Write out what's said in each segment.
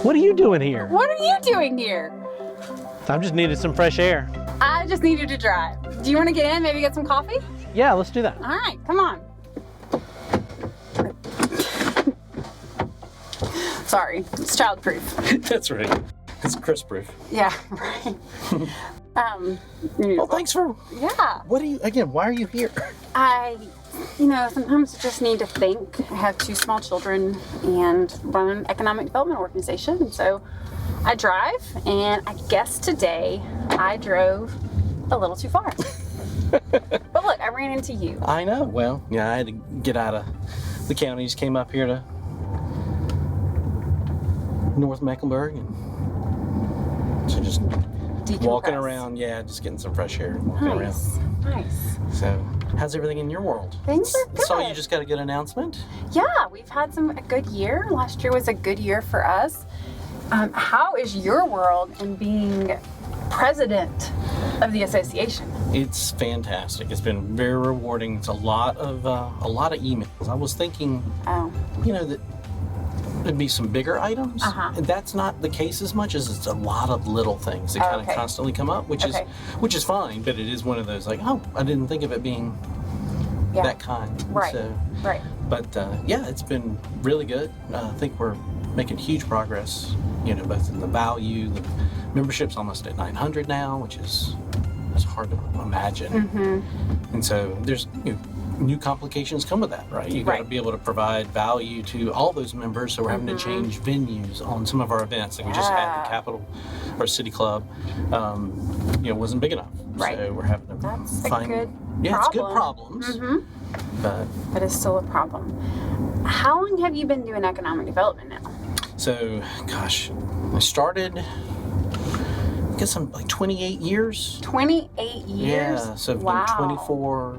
What are you doing here? What are you doing here? I'm just needed some fresh air. I just need you to drive. Do you want to get in, maybe get some coffee? Yeah, let's do that. All right, come on. Sorry, it's childproof. That's right. It's Chris-proof. Yeah, right. Well, thanks for... Yeah. Why are you here? Sometimes I just need to think. I have 2 small children and run an economic development organization. And so I drive, and I guess today I drove a little too far. But look, I ran into you. I know. Well, yeah, I had to get out of the county. Just came up here to North Mecklenburg, and so just walking around. Yeah, just getting some fresh air. Walking around. Nice. So, how's everything in your world? Things are good. So you just got a good announcement? Yeah, we've had a good year. Last year was a good year for us. How is your world in being president of the association? It's fantastic. It's been very rewarding. It's a lot of emails. I was thinking, that there'd be some bigger items. And that's not the case as much as it's a lot of little things that kind of constantly come up, which is fine. But it is one of those I didn't think of it being that kind. Right. Right. But it's been really good. I think we're making huge progress. Both in the value, the membership's almost at 900 now, which is hard to imagine. And so there's new complications come with that, right? You've got to be able to provide value to all those members. So we're having to change venues on some of our events. Like we just had the Capitol or City Club, wasn't big enough. Right. So we're having to find. It's good problems. But it's still a problem. How long have you been doing economic development now? So, gosh, I started, I guess I'm 28 years. 28 years? Yeah, so I've been 24,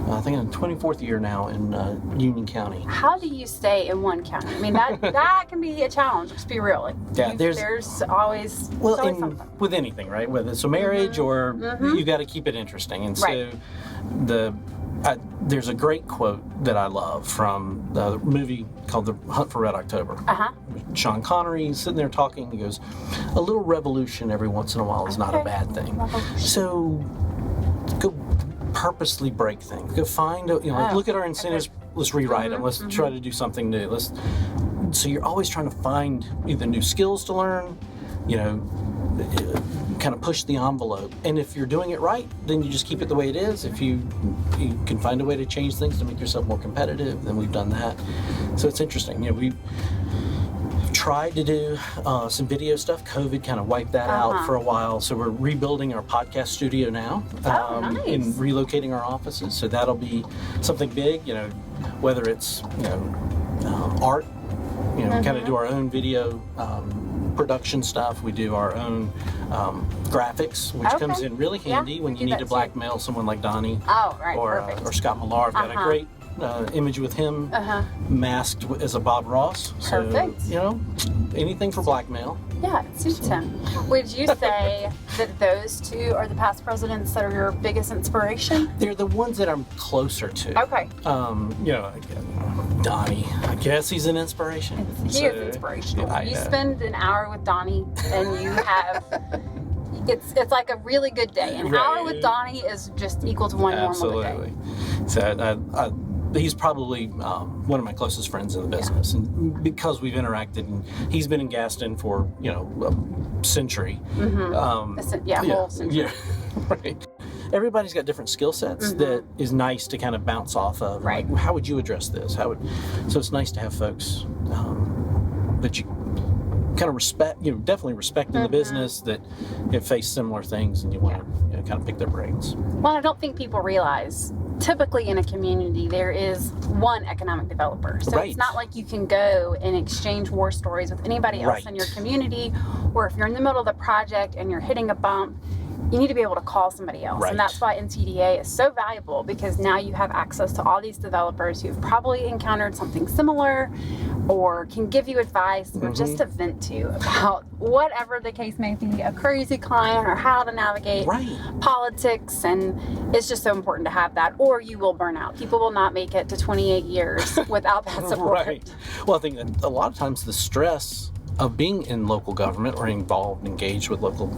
I think I'm 24th year now in Union County. How do you stay in one county? I mean, that can be a challenge, let's be real. There's always something. With anything, right? Whether it's a marriage or you got to keep it interesting. And so there's a great quote that I love from the movie called The Hunt for Red October. Sean Connery sitting there talking. He goes, "A little revolution every once in a while is not a bad thing." So go purposely break things. Go find, look at our incentives. Let's rewrite them. Let's try to do something new. So you're always trying to find either new skills to learn, kind of push the envelope. And if you're doing it right, then you just keep it the way it is. If you can find a way to change things to make yourself more competitive, then we've done that. So it's interesting. We've tried to do some video stuff. COVID kind of wiped that out for a while. So we're rebuilding our podcast studio now and relocating our offices. So that'll be something big, whether it's, art, kind of do our own video production stuff. We do our own graphics, which comes in really handy when you need to blackmail someone like Donnie or Scott Millar. I've got a great image with him masked as a Bob Ross. So, anything for blackmail. Yeah, it suits him. Would you say that those 2 are the past presidents that are your biggest inspiration? They're the ones that I'm closer to. Okay. Donnie, I guess he's an inspiration. He is inspirational. You spend an hour with Donnie and you have... It's like a really good day. An hour with Donnie is just equal to one normal day. So he's probably one of my closest friends in the business, and because we've interacted, and he's been in Gaston for a century. Whole century. Yeah, right. Everybody's got different skill sets that is nice to kind of bounce off of. Right. Like, how would you address this? So it's nice to have folks that you kind of respect, definitely respect in the business that face similar things, and you want to kind of pick their brains. Well, I don't think people realize, typically in a community, there is one economic developer. So it's not like you can go and exchange war stories with anybody else in your community, or if you're in the middle of the project and you're hitting a bump, you need to be able to call somebody else. And that's why NCEDA is so valuable, because now you have access to all these developers who've probably encountered something similar or can give you advice or just to vent to about whatever the case may be, a crazy client or how to navigate politics. And it's just so important to have that, or you will burn out. People will not make it to 28 years without that support. Well, I think that a lot of times the stress of being in local government or involved, engaged with local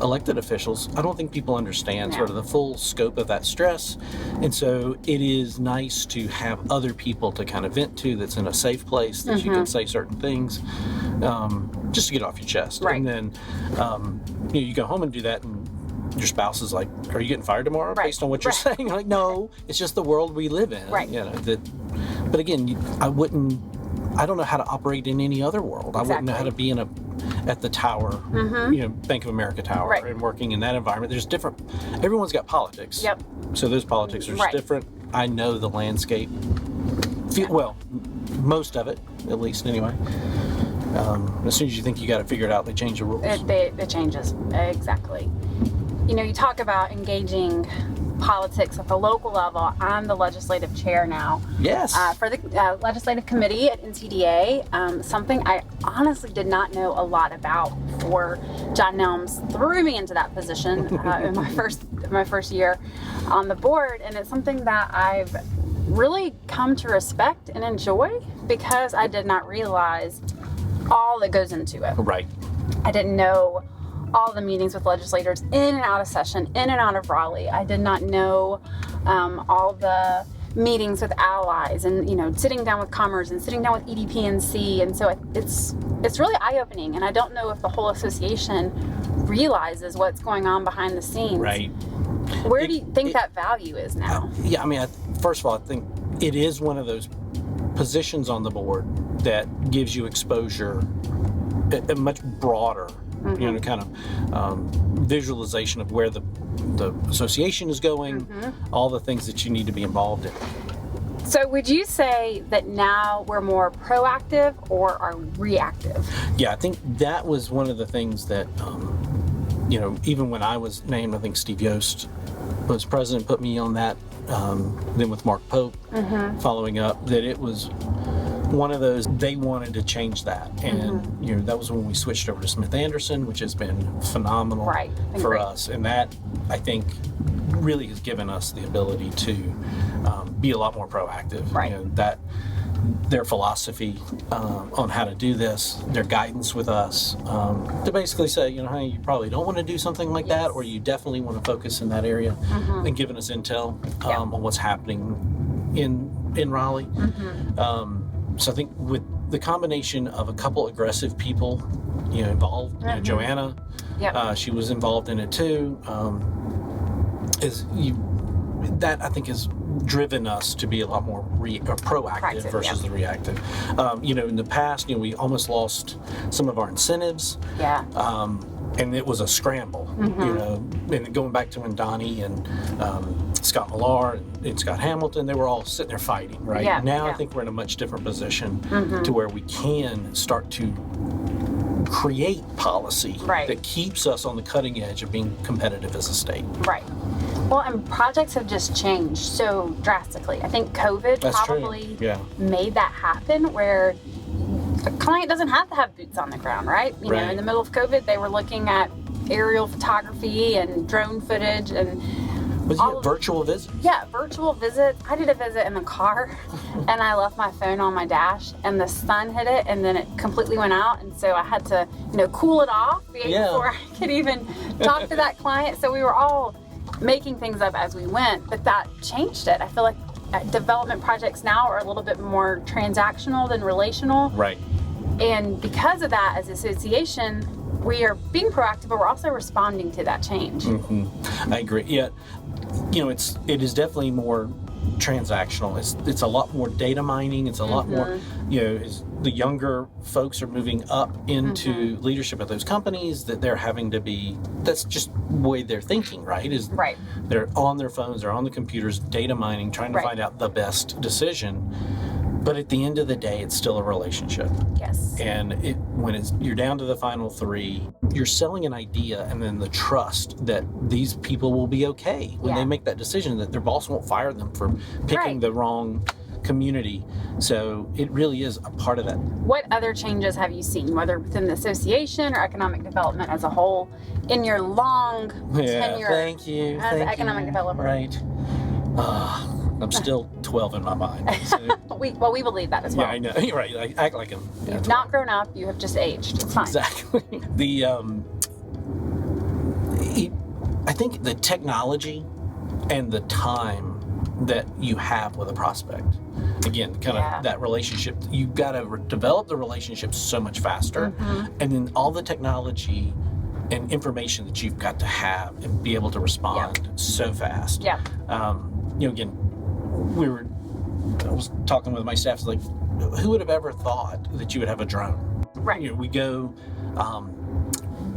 elected officials, I don't think people understand sort of the full scope of that stress. And so it is nice to have other people to kind of vent to that's in a safe place that you can say certain things just to get off your chest. Right. And then you go home and do that, and your spouse is like, are you getting fired tomorrow based on what you're saying? Like, no, it's just the world we live in. Right. But again, I don't know how to operate in any other world. I wouldn't know how to be at the tower, Bank of America Tower, and working in that environment. There's everyone's got politics. Yep. So those politics are just different. I know the landscape. Well, most of it, at least anyway. As soon as you think you got it figured out, they change the rules. It changes, exactly. You talk about engaging politics at the local level. I'm the legislative chair now. Yes. For the legislative committee at NCEDA, something I honestly did not know a lot about before John Nelms threw me into that position in my first year on the board, and it's something that I've really come to respect and enjoy because I did not realize all that goes into it. Right. I didn't know all the meetings with legislators in and out of session, in and out of Raleigh. I did not know all the meetings with allies and, sitting down with Commerce and sitting down with EDP&C. And so it's really eye-opening. And I don't know if the whole association realizes what's going on behind the scenes. Right. Where do you think that value is now? First of all, I think it is one of those positions on the board that gives you exposure, a much broader kind of visualization of where the association is going, all the things that you need to be involved in. So would you say that now we're more proactive or are reactive? Yeah, I think that was one of the things that, even when I was named, I think Steve Yost was president, put me on that, then with Mark Pope following up, that it was one of those, they wanted to change that. And, that was when we switched over to Smith Anderson, which has been phenomenal for us. And that, I think, really has given us the ability to be a lot more proactive. Right. That their philosophy on how to do this, their guidance with us, to basically say, hey, you probably don't want to do something like that, or you definitely want to focus in that area, and giving us intel on what's happening in Raleigh. So I think with the combination of a couple aggressive people, involved, Joanna, she was involved in it too, that I think has driven us to be a lot more proactive versus the reactive. In the past, we almost lost some of our incentives. And it was a scramble, and going back to when Donnie and Scott Millar and Scott Hamilton, they were all sitting there fighting, right? Now I think we're in a much different position to where we can start to create policy that keeps us on the cutting edge of being competitive as a state. Right. Well, and projects have just changed so drastically. I think COVID probably made that happen, where a client doesn't have to have boots on the ground, right? In the middle of COVID, they were looking at aerial photography and drone footage and virtual visits? Yeah, virtual visits. I did a visit in the car, and I left my phone on my dash, and the sun hit it, and then it completely went out, and so I had to, cool it off before I could even talk to that client. So we were all making things up as we went, but that changed it. I feel like development projects now are a little bit more transactional than relational. Right. And because of that, as an association, we are being proactive, but we're also responding to that change. I agree. Yeah, it is definitely more transactional. It's a lot more data mining. It's a lot more, the younger folks are moving up into leadership at those companies, that they're having to be, that's just the way they're thinking, right? They're on their phones, they're on the computers, data mining, trying to find out the best decision. But at the end of the day, it's still a relationship. Yes. And when you're down to the final three, you're selling an idea, and then the trust that these people will be okay when they make that decision, that their boss won't fire them for picking the wrong community. So it really is a part of that. What other changes have you seen, whether within the association or economic development as a whole, in your long tenure as an economic developer? Right. I'm still 12 in my mind. So, we believe that as well. yeah, I know. You're right. I act like I'm. Yeah, You've not grown up. You have just aged. It's fine. Exactly. I think the technology and the time that you have with a prospect, again, kind of that relationship, you've got to develop the relationship so much faster. And then all the technology and information that you've got to have and be able to respond so fast. Yeah. Again, I was talking with my staff, it's like, who would have ever thought that you would have a drone? Right. We go,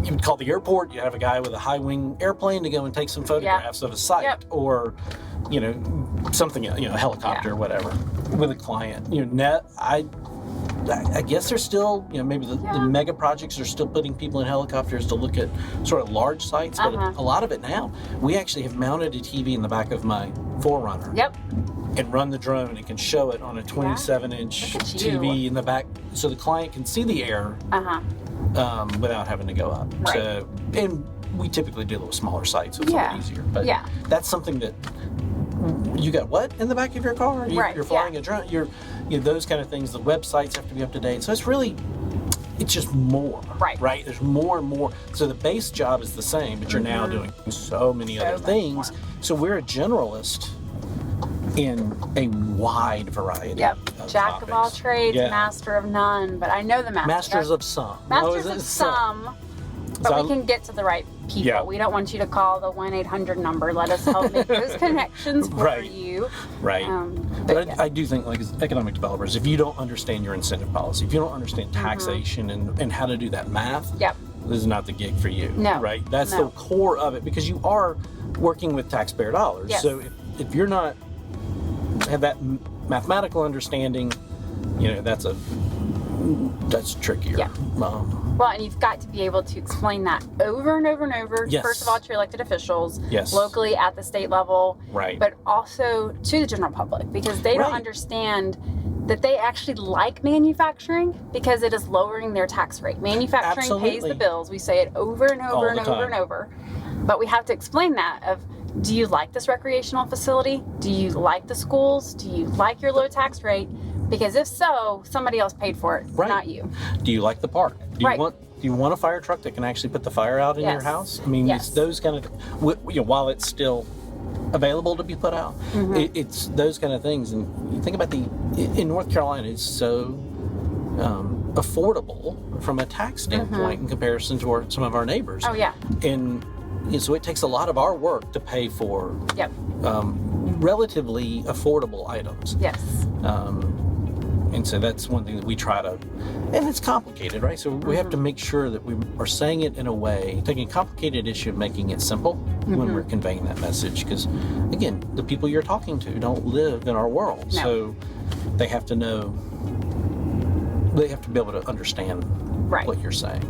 you would call the airport, you have a guy with a high wing airplane to go and take some photographs of a site, or, something, a helicopter or whatever with a client. I guess there's still, maybe the mega projects are still putting people in helicopters to look at sort of large sites, but a lot of it now, we actually have mounted a TV in the back of my 4Runner. Yep. And run the drone, and it can show it on a 27-inch TV in the back, so the client can see the air without having to go up. Right. So, and we typically deal with smaller sites, so it's a lot easier. But that's something that you got in the back of your car? You're flying a drone. Those kind of things. The websites have to be up to date. So it's just more. Right. There's more and more. So the base job is the same, but you're now doing so many other things. More. So we're a generalist in a wide variety of Jack topics. of all trades, master of none, but I know the master. Masters of some. Masters of some, but we can get to the right people. Yeah. We don't want you to call the 1-800 number. Let us help make those connections for you. Right. But I do think, like, as economic developers, if you don't understand your incentive policy, if you don't understand taxation and how to do that math, this is not the gig for you. No. Right? That's the core of it, because you are working with taxpayer dollars. Yes. So if you're not have that mathematical understanding, that's trickier. Yeah. Well, and you've got to be able to explain that over and over and over. Yes. First of all, to your elected officials, yes, locally at the state level, right, but also to the general public, because they don't understand that they actually like manufacturing because it is lowering their tax rate. Manufacturing pays the bills. We say it over and over and over and over. But we have to explain that of, do you like this recreational facility? Do you like the schools? Do you like your low tax rate? Because if so, somebody else paid for it, not you. Do you like the park? Do you want a fire truck that can actually put the fire out in your house? I mean, it's those kind of, while it's still available to be put out, it's those kind of things. And you think about in North Carolina, it's so affordable from a tax standpoint in comparison to some of our neighbors. Oh, yeah. And so it takes a lot of our work to pay for relatively affordable items. Yes. And so that's one thing that we try to, and it's complicated, right? So we have to make sure that we are saying it in a way, taking a complicated issue and making it simple when we're conveying that message. Because, again, the people you're talking to don't live in our world. No. So they have to know, they have to be able to understand what you're saying.